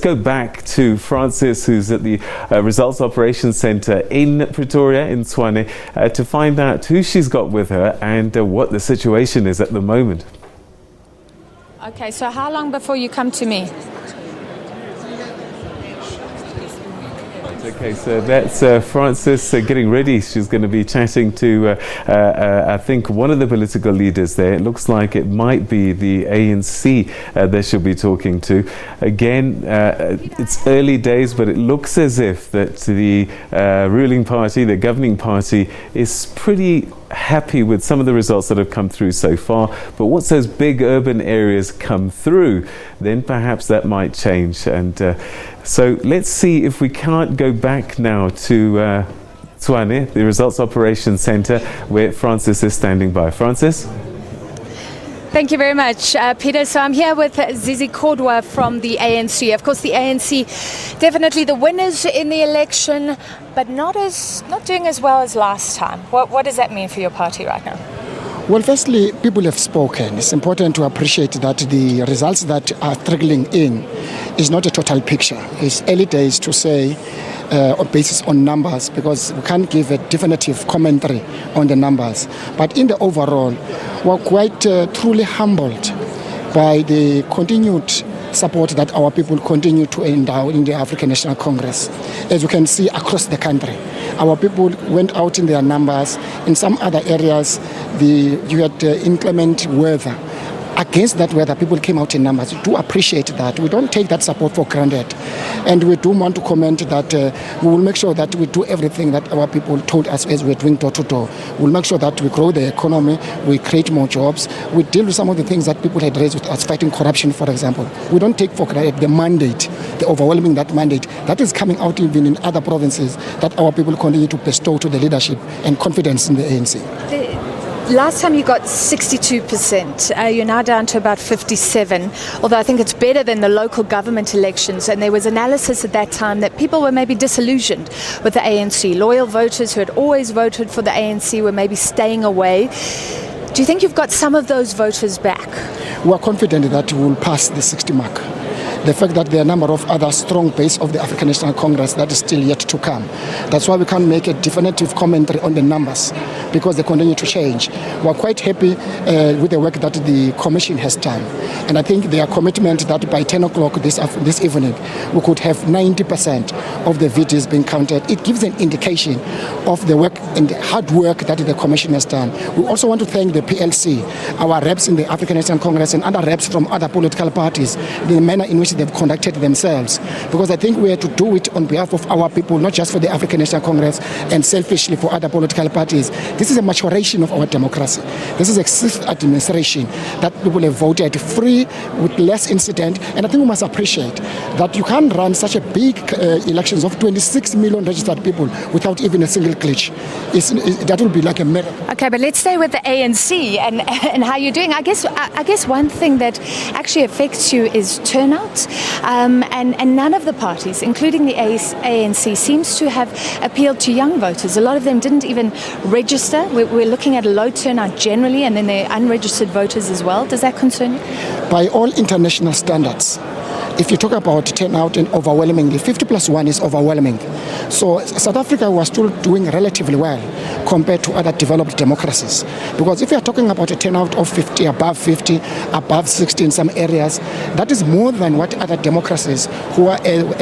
Go back to Francis, who's at the Results Operations Centre in Pretoria, in Tshwane, to find out who she's got with her and what the situation is at the moment. Okay, so how long before you come to me? Okay, so that's Francis getting ready. She's going to be chatting to, I think, one of the political leaders there. It looks like it might be the ANC that she'll be talking to. Again, it's early days, but it looks as if that the ruling party, the governing party, is pretty happy with some of the results that have come through so far. But once those big urban areas come through, then perhaps that might change. And so let's see if we can't go back now to Tshwane, the Results Operations Centre, where Francis is standing by. Francis? Thank you very much, Peter. So I'm here with Zizi Kodwa from the ANC. Of course, the ANC definitely the winners in the election, but not doing as well as last time. What does that mean for your party right now? Well, firstly, people have spoken. It's important to appreciate that the results that are trickling in is not a total picture. It's early days to say basis on numbers, because we can't give a definitive commentary on the numbers. But in the overall, we're quite truly humbled by the continued support that our people continue to endow in the African National Congress. As you can see across the country, our people went out in their numbers. In some other areas, you had inclement weather. Against that weather, people came out in numbers. We do appreciate that. We don't take that support for granted. And we do want to comment that we will make sure that we do everything that our people told us as we're doing door to door. We'll make sure that we grow the economy, we create more jobs, we deal with some of the things that people had raised with us, fighting corruption, for example. We don't take for granted the mandate, the overwhelming that mandate that is coming out even in other provinces, that our people continue to bestow to the leadership and confidence in the ANC. Last time you got 62%. You're now down to about 57%, although I think it's better than the local government elections. And there was analysis at that time that people were maybe disillusioned with the ANC. Loyal voters who had always voted for the ANC were maybe staying away. Do you think you've got some of those voters back? We are confident that we will pass the 60 mark. The fact that there are a number of other strong base of the African National Congress that is still yet to come. That's why we can't make a definitive commentary on the numbers, because they continue to change. We're quite happy with the work that the Commission has done. And I think their commitment that by 10 o'clock this evening, we could have 90% of the VTs being counted. It gives an indication of the work and the hard work that the Commission has done. We also want to thank the PLC, our reps in the African National Congress and other reps from other political parties, the manner in which they've conducted themselves, because I think we have to do it on behalf of our people, not just for the African National Congress and selfishly for other political parties. This is a maturation of our democracy. This is a sixth administration that people have voted free with less incident, and I think we must appreciate that you can't run such a big elections of 26 million registered people without even a single glitch. That will be like a miracle. Okay, but let's stay with the ANC and how you're doing. I guess one thing that actually affects you is turnout. And none of the parties, including the ANC, seems to have appealed to young voters. A lot of them didn't even register. We're looking at a low turnout generally, and then there are unregistered voters as well. Does that concern you? By all international standards, if you talk about turnout and overwhelmingly, 50+1 is overwhelming. So South Africa was still doing relatively well compared to other developed democracies. Because if you are talking about a turnout of 50, above 60 in some areas, that is more than what other democracies who are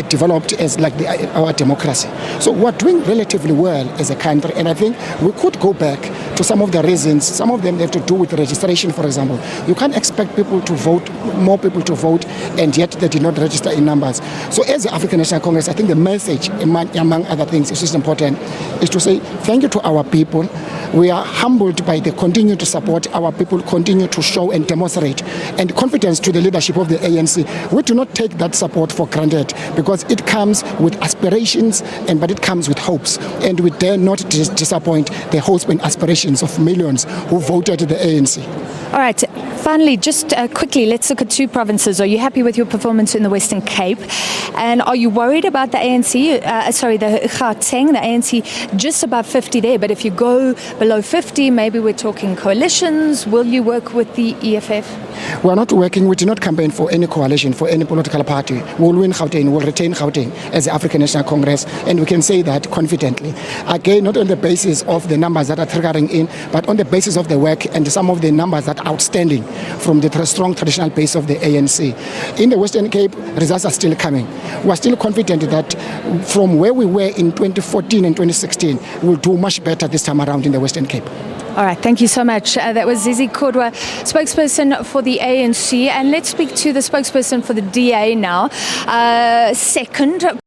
developed as like our democracy. So we're doing relatively well as a country, and I think we could go back to some of the reasons. Some of them have to do with registration, for example. You can't expect people to vote, more people to vote, and yet they did not register in numbers. So as the African National Congress, I think the message, among other things, is just important, is to say thank you to our people. We are humbled by the continued support our people continue to show and demonstrate, and confidence to the leadership of the ANC. We do not take that support for granted, because it comes with aspirations, but it comes with hopes, and we dare not disappoint the hopes and aspirations of millions who voted the ANC. All right. Finally, just quickly, let's look at two provinces. Are you happy with your performance in the Western Cape? And are you worried about the ANC, the Gauteng, the ANC just above 50 there, but if you go below 50, maybe we're talking coalitions. Will you work with the EFF? We are not working, we do not campaign for any coalition, for any political party. We will win Gauteng, we will retain Gauteng as the African National Congress, and we can say that confidently. Again, not on the basis of the numbers that are triggering in, but on the basis of the work and some of the numbers that are outstanding from the strong traditional base of the ANC. In the Western Cape, results are still coming. We are still confident that from where we were in 2014 and 2016, we'll do much better this time around in the Western Cape. All right, thank you so much. That was Zizi Kodwa, spokesperson for the ANC. And let's speak to the spokesperson for the DA now. Second